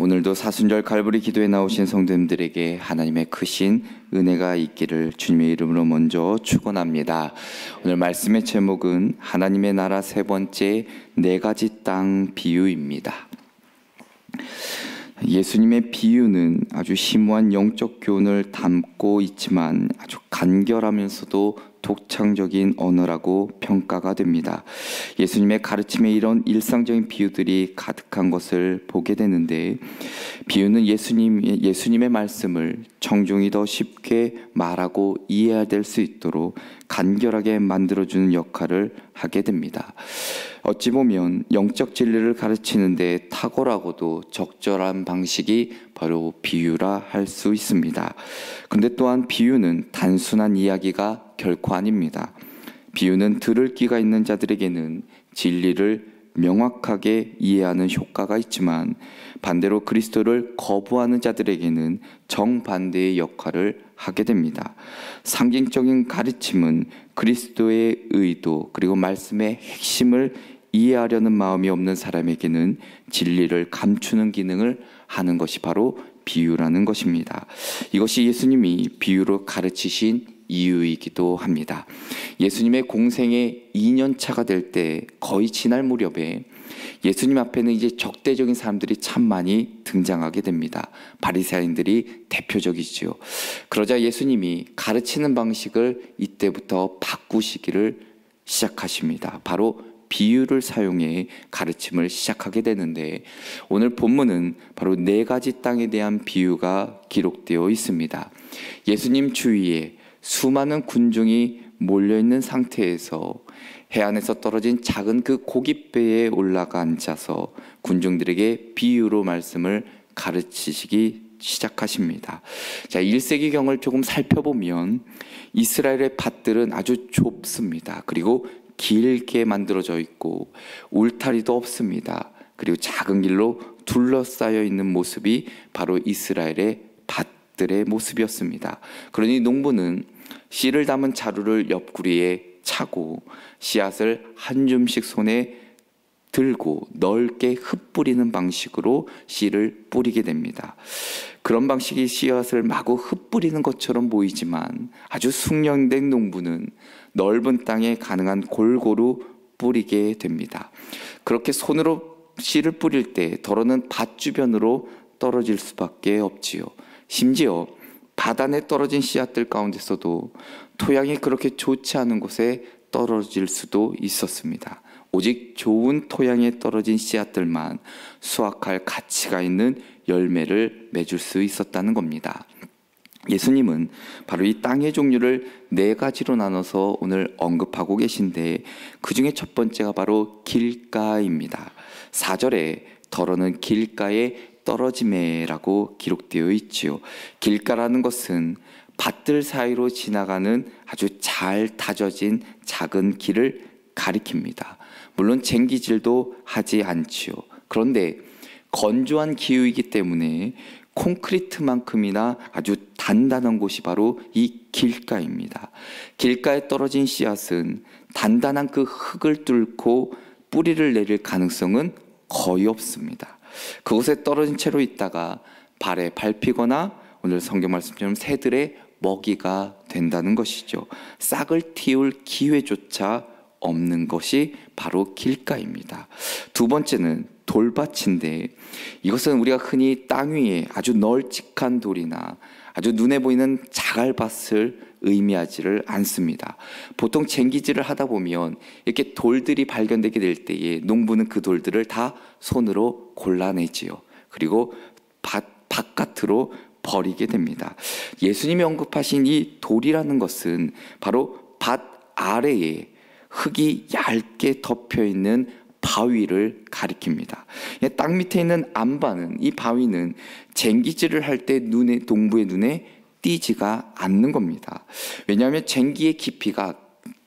오늘도 사순절 갈보리 기도에 나오신 성도님들에게 하나님의 크신 은혜가 있기를 주님의 이름으로 먼저 축원합니다. 오늘 말씀의 제목은 하나님의 나라 세 번째 네 가지 땅 비유입니다. 예수님의 비유는 아주 심오한 영적 교훈을 담고 있지만 아주 간결하면서도 독창적인 언어라고 평가가 됩니다. 예수님의 가르침에 이런 일상적인 비유들이 가득한 것을 보게 되는데, 비유는 예수님의 말씀을 청중이 더 쉽게 말하고 이해될 수 있도록 간결하게 만들어주는 역할을 하게 됩니다. 어찌 보면 영적 진리를 가르치는 데 탁월하고도 적절한 방식이 바로 비유라 할 수 있습니다. 그런데 또한 비유는 단순한 이야기가 결코 아닙니다. 비유는 들을 귀가 있는 자들에게는 진리를 명확하게 이해하는 효과가 있지만, 반대로 그리스도를 거부하는 자들에게는 정반대의 역할을 하게 됩니다. 상징적인 가르침은 그리스도의 의도 그리고 말씀의 핵심을 이해하려는 마음이 없는 사람에게는 진리를 감추는 기능을 하는 것이 바로 비유라는 것입니다. 이것이 예수님이 비유로 가르치신 이유이기도 합니다. 예수님의 공생의 2년차가 될 때 거의 지날 무렵에 예수님 앞에는 이제 적대적인 사람들이 참 많이 등장하게 됩니다. 바리새인들이 대표적이지요. 그러자 예수님이 가르치는 방식을 이때부터 바꾸시기를 시작하십니다. 바로 비유를 사용해 가르침을 시작하게 되는데, 오늘 본문은 바로 네 가지 땅에 대한 비유가 기록되어 있습니다. 예수님 주위에 수많은 군중이 몰려있는 상태에서 해안에서 떨어진 작은 그 고깃배에 올라가 앉아서 군중들에게 비유로 말씀을 가르치시기 시작하십니다. 자, 1세기경을 조금 살펴보면 이스라엘의 밭들은 아주 좁습니다. 그리고 길게 만들어져 있고 울타리도 없습니다. 그리고 작은 길로 둘러싸여 있는 모습이 바로 이스라엘의 밭들의 모습이었습니다. 그러니 농부는 씨를 담은 자루를 옆구리에 차고 씨앗을 한 줌씩 손에 들고 넓게 흩뿌리는 방식으로 씨를 뿌리게 됩니다. 그런 방식이 씨앗을 마구 흩뿌리는 것처럼 보이지만, 아주 숙련된 농부는 넓은 땅에 가능한 골고루 뿌리게 됩니다. 그렇게 손으로 씨를 뿌릴 때 덜어는 밭 주변으로 떨어질 수밖에 없지요. 심지어 밭 안에 떨어진 씨앗들 가운데서도 토양이 그렇게 좋지 않은 곳에 떨어질 수도 있었습니다. 오직 좋은 토양에 떨어진 씨앗들만 수확할 가치가 있는 열매를 맺을 수 있었다는 겁니다. 예수님은 바로 이 땅의 종류를 네 가지로 나눠서 오늘 언급하고 계신데, 그 중에 첫 번째가 바로 길가입니다. 4절에 덜어는 길가에 떨어짐에라고 기록되어 있지요. 길가라는 것은 밭들 사이로 지나가는 아주 잘 다져진 작은 길을 가리킵니다. 물론 쟁기질도 하지 않지요. 그런데 건조한 기후이기 때문에 콘크리트만큼이나 아주 단단한 곳이 바로 이 길가입니다. 길가에 떨어진 씨앗은 단단한 그 흙을 뚫고 뿌리를 내릴 가능성은 거의 없습니다. 그곳에 떨어진 채로 있다가 발에 밟히거나 오늘 성경 말씀처럼 새들의 먹이가 된다는 것이죠. 싹을 틔울 기회조차 없는 것이 바로 길가입니다. 두 번째는 돌밭인데, 이것은 우리가 흔히 땅 위에 아주 널찍한 돌이나 아주 눈에 보이는 자갈밭을 의미하지를 않습니다. 보통 쟁기질을 하다 보면 이렇게 돌들이 발견되게 될 때에 농부는 그 돌들을 다 손으로 골라내지요. 그리고 바깥으로 버리게 됩니다. 예수님이 언급하신 이 돌이라는 것은 바로 밭 아래에 흙이 얇게 덮여있는 바위를 가리킵니다. 땅 밑에 있는 안바는, 이 바위는 쟁기질을 할 때 농부의 눈에 띄지가 않는 겁니다. 왜냐하면 쟁기의 깊이가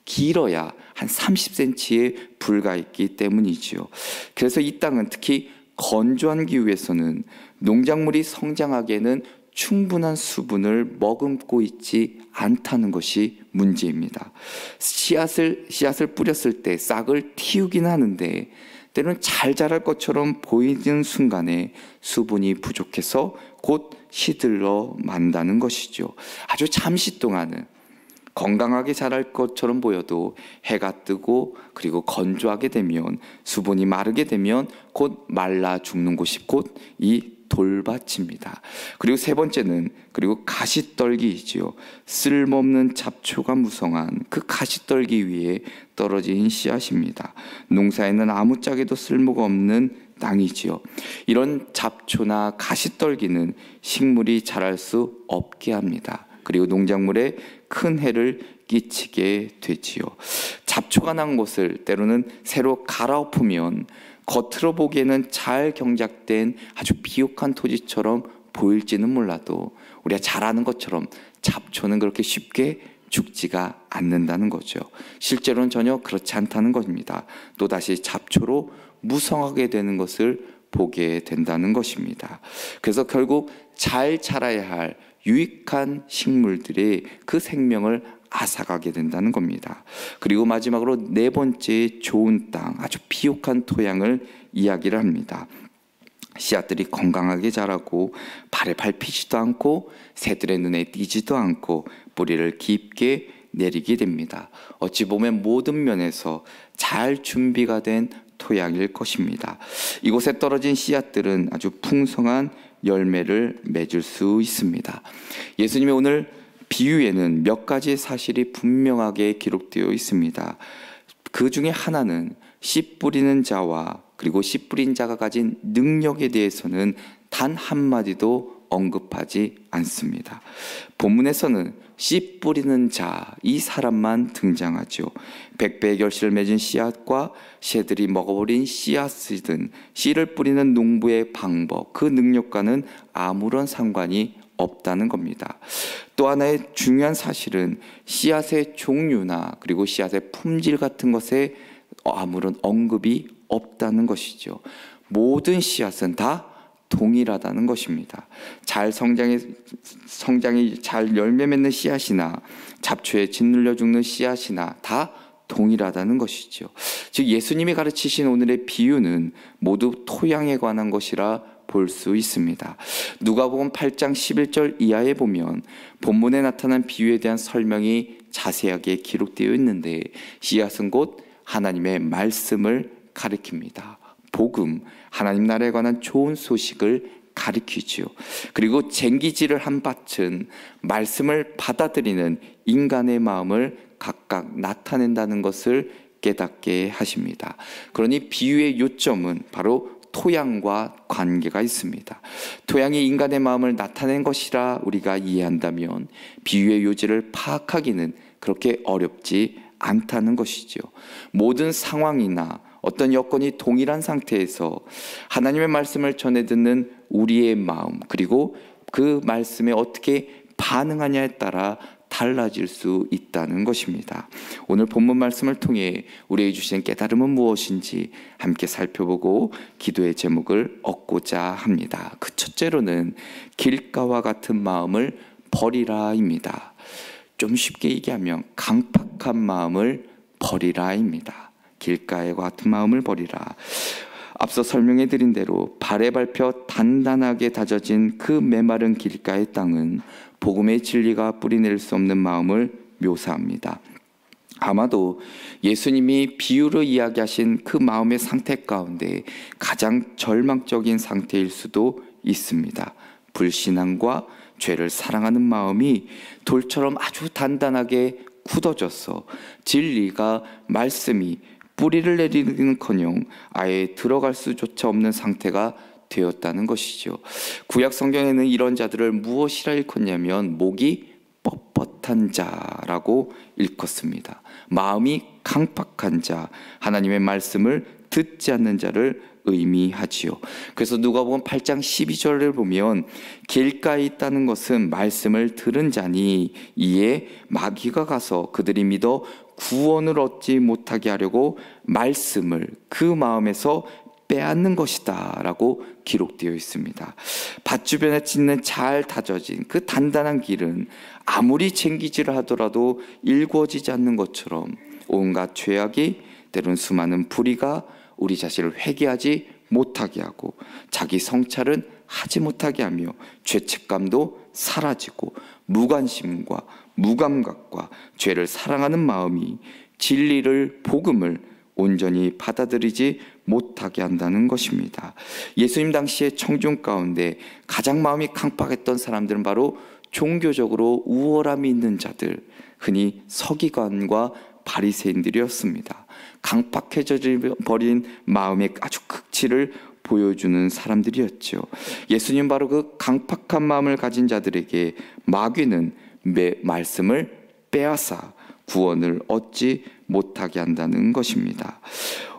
길어야 한 30cm에 불과했기 때문이지요. 그래서 이 땅은 특히 건조한 기후에서는 농작물이 성장하기에는 충분한 수분을 머금고 있지 않다는 것이 문제입니다. 씨앗을 뿌렸을 때 싹을 틔우긴 하는데 때로는 잘 자랄 것처럼 보이는 순간에 수분이 부족해서 곧 시들러 만다는 것이죠. 아주 잠시 동안은 건강하게 자랄 것처럼 보여도 해가 뜨고 그리고 건조하게 되면, 수분이 마르게 되면 곧 말라 죽는 곳이 곧 이 돌밭입니다. 그리고 세 번째는 그리고 가시떨기이지요. 쓸모없는 잡초가 무성한 그 가시떨기 위에 떨어진 씨앗입니다. 농사에는 아무짝에도 쓸모가 없는 땅이지요. 이런 잡초나 가시떨기는 식물이 자랄 수 없게 합니다. 그리고 농작물에 큰 해를 끼치게 되지요. 잡초가 난 곳을 때로는 새로 갈아엎으면 겉으로 보기에는 잘 경작된 아주 비옥한 토지처럼 보일지는 몰라도 우리가 잘 아는 것처럼 잡초는 그렇게 쉽게 죽지가 않는다는 거죠. 실제로는 전혀 그렇지 않다는 겁니다. 또다시 잡초로 무성하게 되는 것을 보게 된다는 것입니다. 그래서 결국 잘 자라야 할 유익한 식물들이 그 생명을 앗아가게 된다는 겁니다. 그리고 마지막으로 네 번째, 좋은 땅, 아주 비옥한 토양을 이야기를 합니다. 씨앗들이 건강하게 자라고 발에 밟히지도 않고 새들의 눈에 띄지도 않고 뿌리를 깊게 내리게 됩니다. 어찌 보면 모든 면에서 잘 준비가 된 토양일 것입니다. 이곳에 떨어진 씨앗들은 아주 풍성한 열매를 맺을 수 있습니다. 예수님의 오늘 비유에는 몇 가지의 사실이 분명하게 기록되어 있습니다. 그 중에 하나는 씨 뿌리는 자와 그리고 씨 뿌린 자가 가진 능력에 대해서는 단 한마디도 언급하지 않습니다. 본문에서는 씨 뿌리는 자, 이 사람만 등장하죠. 백배의 결실을 맺은 씨앗과 새들이 먹어버린 씨앗이든 씨를 뿌리는 농부의 방법, 그 능력과는 아무런 상관이 없다는 겁니다. 또 하나의 중요한 사실은 씨앗의 종류나 그리고 씨앗의 품질 같은 것에 아무런 언급이 없다는 것이죠. 모든 씨앗은 다 동일하다는 것입니다. 잘 성장이 잘 열매 맺는 씨앗이나 잡초에 짓눌려 죽는 씨앗이나 다 동일하다는 것이죠. 즉 예수님이 가르치신 오늘의 비유는 모두 토양에 관한 것이라 볼 수 있습니다. 누가복음 8장 11절 이하에 보면 본문에 나타난 비유에 대한 설명이 자세하게 기록되어 있는데, 씨앗은 곧 하나님의 말씀을 가리킵니다. 복음, 하나님 나라에 관한 좋은 소식을 가리키지요. 그리고 쟁기질을 한 밭은 말씀을 받아들이는 인간의 마음을 각각 나타낸다는 것을 깨닫게 하십니다. 그러니 비유의 요점은 바로 토양과 관계가 있습니다. 토양이 인간의 마음을 나타낸 것이라 우리가 이해한다면 비유의 요지를 파악하기는 그렇게 어렵지 않다는 것이죠. 모든 상황이나 어떤 여건이 동일한 상태에서 하나님의 말씀을 전해 듣는 우리의 마음, 그리고 그 말씀에 어떻게 반응하냐에 따라 달라질 수 있다는 것입니다. 오늘 본문 말씀을 통해 우리에게 주신 깨달음은 무엇인지 함께 살펴보고 기도의 제목을 얻고자 합니다. 그 첫째로는 길가와 같은 마음을 버리라입니다. 좀 쉽게 얘기하면 강팍한 마음을 버리라입니다. 길가와 같은 마음을 버리라. 앞서 설명해 드린 대로 발에 밟혀 단단하게 다져진 그 메마른 길가의 땅은 복음의 진리가 뿌리낼 수 없는 마음을 묘사합니다. 아마도 예수님이 비유로 이야기하신 그 마음의 상태 가운데 가장 절망적인 상태일 수도 있습니다. 불신앙과 죄를 사랑하는 마음이 돌처럼 아주 단단하게 굳어져서 진리가, 말씀이 뿌리를 내리는커녕 아예 들어갈 수조차 없는 상태가 되었다는 것이죠. 구약 성경에는 이런 자들을 무엇이라 일컫냐면 목이 뻣뻣한 자라고 일컫습니다. 마음이 강팍한 자, 하나님의 말씀을 듣지 않는 자를 의미하지요. 그래서 누가복음 8장 12절을 보면 길가에 있다는 것은 말씀을 들은 자니 이에 마귀가 가서 그들이 믿어 구원을 얻지 못하게 하려고 말씀을 그 마음에서 빼앗는 것이다 라고 기록되어 있습니다. 밭 주변에 짓는 잘 다져진 그 단단한 길은 아무리 쟁기질을 하더라도 일구어지지 않는 것처럼 온갖 죄악이, 때로는 수많은 불의가, 우리 자신을 회개하지 못하게 하고 자기 성찰은 하지 못하게 하며 죄책감도 사라지고 무관심과 무감각과 죄를 사랑하는 마음이 진리를, 복음을 온전히 받아들이지 못하게 한다는 것입니다. 예수님 당시의 청중 가운데 가장 마음이 강팍했던 사람들은 바로 종교적으로 우월함이 있는 자들, 흔히 서기관과 바리새인들이었습니다. 강팍해져 버린 마음의 아주 극치를 보여주는 사람들이었죠. 예수님 바로 그 강팍한 마음을 가진 자들에게 마귀는 말씀을 빼앗아 구원을 얻지 못하게 한다는 것입니다.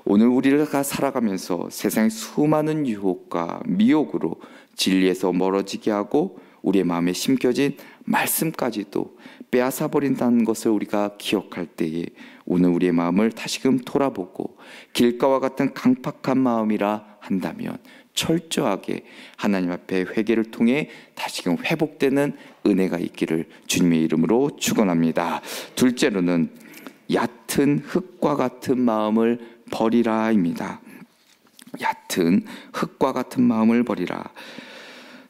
오늘 우리가 살아가면서 세상의 수많은 유혹과 미혹으로 진리에서 멀어지게 하고 우리의 마음에 심겨진 말씀까지도 빼앗아 버린다는 것을 우리가 기억할 때에 오늘 우리의 마음을 다시금 돌아보고 길가와 같은 강팍한 마음이라 한다면 철저하게 하나님 앞에 회개를 통해 다시금 회복되는 은혜가 있기를 주님의 이름으로 축원합니다. 둘째로는 얕은 흙과 같은 마음을 버리라입니다. 얕은 흙과 같은 마음을 버리라.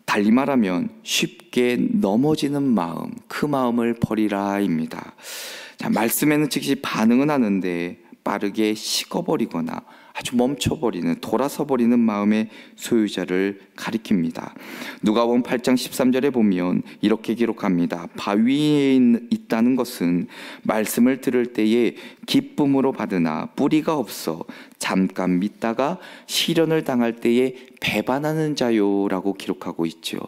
달리 말하면 쉽게 넘어지는 마음, 그 마음을 버리라입니다. 자, 말씀에는 즉시 반응은 하는데 빠르게 식어버리거나 아주 멈춰버리는, 돌아서버리는 마음의 소유자를 가리킵니다. 누가복음 8장 13절에 보면 이렇게 기록합니다. 바위에 있다는 것은 말씀을 들을 때에 기쁨으로 받으나 뿌리가 없어 잠깐 믿다가 시련을 당할 때에 배반하는 자요라고 기록하고 있죠.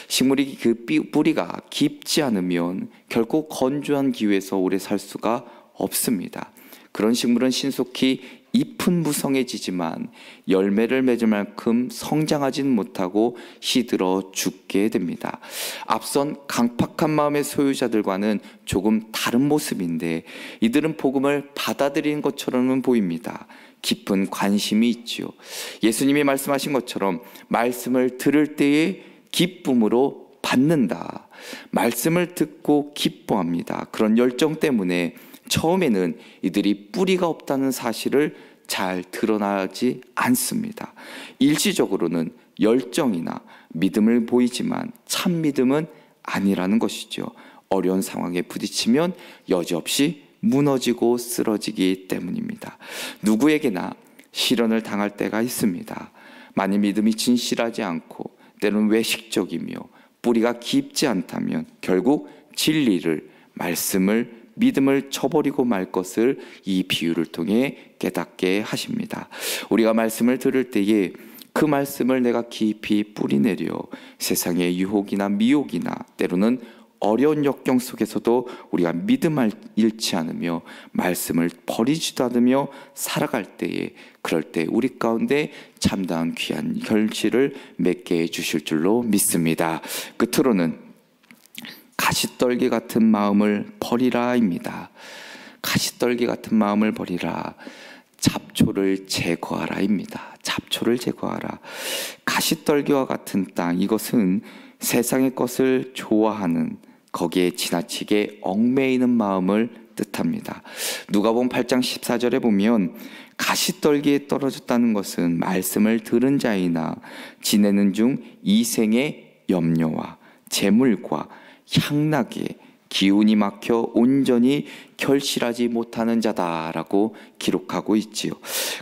식물이 그 뿌리가 깊지 않으면 결코 건조한 기후에서 오래 살 수가 없습니다. 그런 식물은 신속히 잎은 무성해지지만 열매를 맺을 만큼 성장하진 못하고 시들어 죽게 됩니다. 앞선 강팍한 마음의 소유자들과는 조금 다른 모습인데 이들은 복음을 받아들이는 것처럼은 보입니다. 깊은 관심이 있지요. 예수님이 말씀하신 것처럼 말씀을 들을 때에 기쁨으로 받는다. 말씀을 듣고 기뻐합니다. 그런 열정 때문에 처음에는 이들이 뿌리가 없다는 사실을 잘 드러나지 않습니다. 일시적으로는 열정이나 믿음을 보이지만 참 믿음은 아니라는 것이죠. 어려운 상황에 부딪히면 여지없이 무너지고 쓰러지기 때문입니다. 누구에게나 시련을 당할 때가 있습니다. 만일 믿음이 진실하지 않고 때로는 외식적이며 뿌리가 깊지 않다면 결국 진리를, 말씀을, 믿음을 쳐버리고 말 것을 이 비유를 통해 깨닫게 하십니다. 우리가 말씀을 들을 때에 그 말씀을 내가 깊이 뿌리내려 세상의 유혹이나 미혹이나 때로는 어려운 역경 속에서도 우리가 믿음을 잃지 않으며 말씀을 버리지도 않으며 살아갈 때에, 그럴 때 우리 가운데 참다운 귀한 결실을 맺게 해주실 줄로 믿습니다. 끝으로는 가시떨기 같은 마음을 버리라입니다. 가시떨기 같은 마음을 버리라. 잡초를 제거하라입니다. 잡초를 제거하라. 가시떨기와 같은 땅, 이것은 세상의 것을 좋아하는, 거기에 지나치게 얽매이는 마음을 뜻합니다. 누가복음 8장 14절에 보면 가시떨기에 떨어졌다는 것은 말씀을 들은 자이나 지내는 중 이생의 염려와 재물과 향락에 기운이 막혀 온전히 결실하지 못하는 자다라고 기록하고 있지요.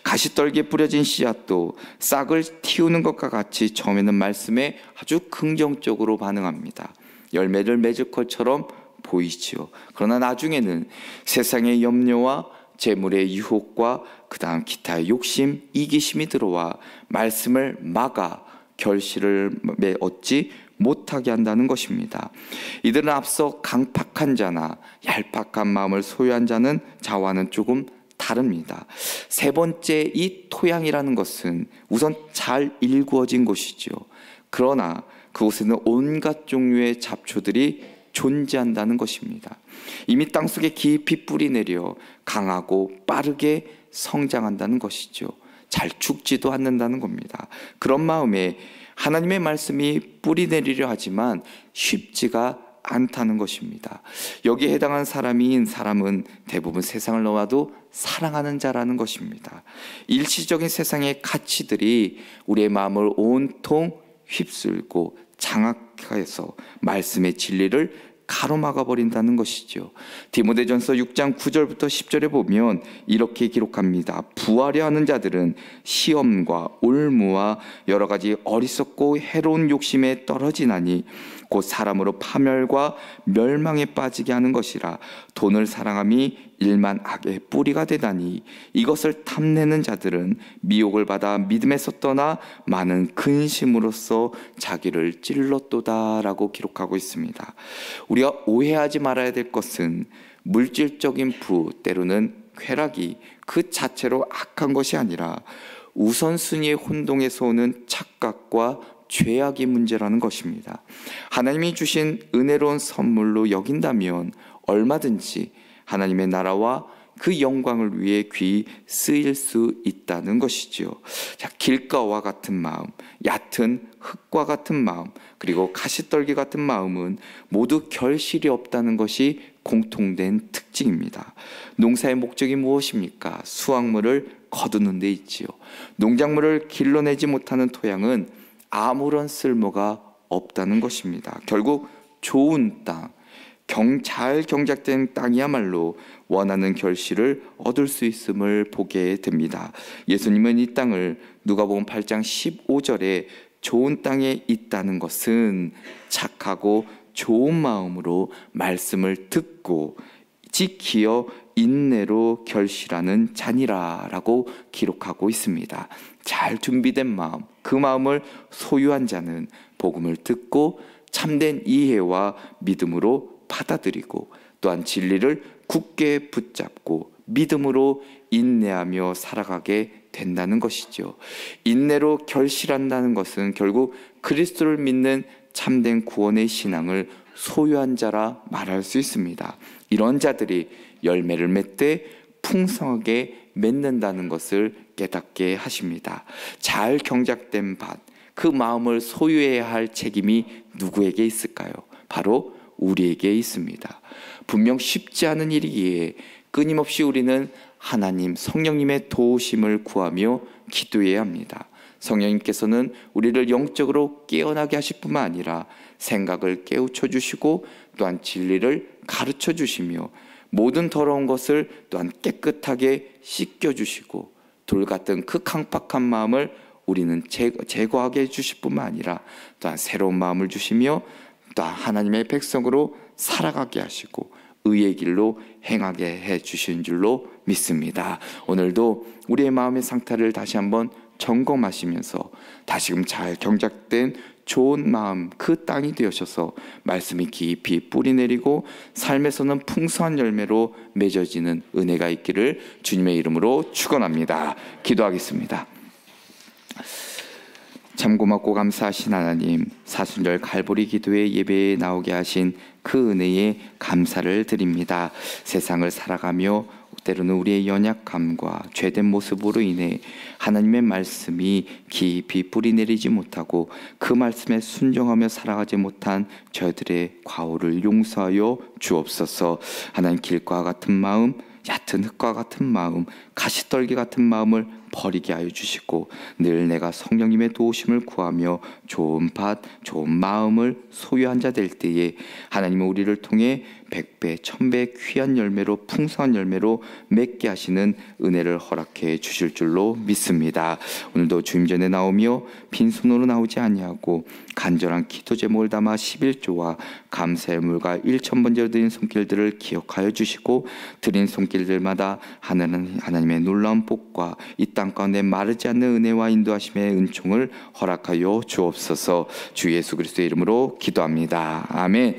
가시떨기에 뿌려진 씨앗도 싹을 틔우는 것과 같이 처음에는 말씀에 아주 긍정적으로 반응합니다. 열매를 맺을 것처럼 보이지요. 그러나 나중에는 세상의 염려와 재물의 유혹과 그 다음 기타의 욕심, 이기심이 들어와 말씀을 막아 결실을 얻지 못하게 한다는 것입니다. 이들은 앞서 강팍한 자나 얄팍한 마음을 소유한 자와는 조금 다릅니다. 세 번째, 이 토양이라는 것은 우선 잘 일구어진 곳이죠. 그러나 그곳에는 온갖 종류의 잡초들이 존재한다는 것입니다. 이미 땅속에 깊이 뿌리내려 강하고 빠르게 성장한다는 것이죠. 잘 죽지도 않는다는 겁니다. 그런 마음에 하나님의 말씀이 뿌리내리려 하지만 쉽지가 않다는 것입니다. 여기에 해당한 사람인 사람은 대부분 세상을 넘어도 사랑하는 자라는 것입니다. 일시적인 세상의 가치들이 우리의 마음을 온통 휩쓸고 장악해서 말씀의 진리를 가로막아 버린다는 것이죠. 디모데전서 6장 9절부터 10절에 보면 이렇게 기록합니다. 부하려 하는 자들은 시험과 올무와 여러 가지 어리석고 해로운 욕심에 떨어지나니 곧 사람으로 파멸과 멸망에 빠지게 하는 것이라. 돈을 사랑함이 일만 악의 뿌리가 되다니 이것을 탐내는 자들은 미혹을 받아 믿음에서 떠나 많은 근심으로써 자기를 찔렀도다라고 기록하고 있습니다. 우리가 오해하지 말아야 될 것은 물질적인 부, 때로는 쾌락이 그 자체로 악한 것이 아니라 우선순위의 혼동에서 오는 착각과 죄악이 문제라는 것입니다. 하나님이 주신 은혜로운 선물로 여긴다면 얼마든지 하나님의 나라와 그 영광을 위해 귀히 쓰일 수 있다는 것이지요. 자, 길가와 같은 마음, 얕은 흙과 같은 마음, 그리고 가시떨기 같은 마음은 모두 결실이 없다는 것이 공통된 특징입니다. 농사의 목적이 무엇입니까? 수확물을 거두는 데 있지요. 농작물을 길러내지 못하는 토양은 아무런 쓸모가 없다는 것입니다. 결국 좋은 땅, 잘 경작된 땅이야말로 원하는 결실을 얻을 수 있음을 보게 됩니다. 예수님은 이 땅을 누가복음 8장 15절에 좋은 땅에 있다는 것은 착하고 좋은 마음으로 말씀을 듣고 지키어 인내로 결실하는 자니라라고 기록하고 있습니다. 잘 준비된 마음, 그 마음을 소유한 자는 복음을 듣고 참된 이해와 믿음으로 받아들이고 또한 진리를 굳게 붙잡고 믿음으로 인내하며 살아가게 된다는 것이죠. 인내로 결실한다는 것은 결국 그리스도를 믿는 참된 구원의 신앙을 소유한 자라 말할 수 있습니다. 이런 자들이 열매를 맺되 풍성하게 맺는다는 것을 깨닫게 하십니다. 잘 경작된 밭, 그 마음을 소유해야 할 책임이 누구에게 있을까요? 바로 우리에게 있습니다. 분명 쉽지 않은 일이기에 끊임없이 우리는 하나님, 성령님의 도우심을 구하며 기도해야 합니다. 성령님께서는 우리를 영적으로 깨어나게 하실 뿐만 아니라 생각을 깨우쳐 주시고 또한 진리를 가르쳐 주시며 모든 더러운 것을 또한 깨끗하게 씻겨 주시고 돌 같은 그 강팍한 마음을 우리는 제거하게 해주실 뿐만 아니라 또한 새로운 마음을 주시며 또한 하나님의 백성으로 살아가게 하시고 의의 길로 행하게 해주신 줄로 믿습니다. 오늘도 우리의 마음의 상태를 다시 한번 점검하시면서 다시금 잘 경작된 좋은 마음, 그 땅이 되어셔서 말씀이 깊이 뿌리내리고 삶에서는 풍성한 열매로 맺어지는 은혜가 있기를 주님의 이름으로 축원합니다. 기도하겠습니다. 참 고맙고 감사하신 하나님, 사순절 갈보리 기도회 예배에 나오게 하신 그 은혜에 감사를 드립니다. 세상을 살아가며 때로는 우리의 연약함과 죄된 모습으로 인해 하나님의 말씀이 깊이 뿌리내리지 못하고 그 말씀에 순종하며 살아가지 못한 저희들의 과오를 용서하여 주옵소서. 하나님, 길과 같은 마음, 얕은 흙과 같은 마음, 가시떨기 같은 마음을 버리게 하여 주시고 늘 내가 성령님의 도우심을 구하며 좋은 밭, 좋은 마음을 소유한 자 될 때에 하나님은 우리를 통해 100배, 1000배 귀한 열매로 풍성한 열매로 맺게 하시는 은혜를 허락해 주실 줄로 믿습니다. 오늘도 주님 전에 나오며 빈손으로 나오지 아니하고 간절한 기도 제목을 담아 11조와 감사의 물과 1000번째로 드린 손길들을 기억하여 주시고 드린 손길들마다 하나님의 놀라운 복과 이 땅 가운데 마르지 않는 은혜와 인도하심의 은총을 허락하여 주옵소서. 주 예수 그리스도의 이름으로 기도합니다. 아멘.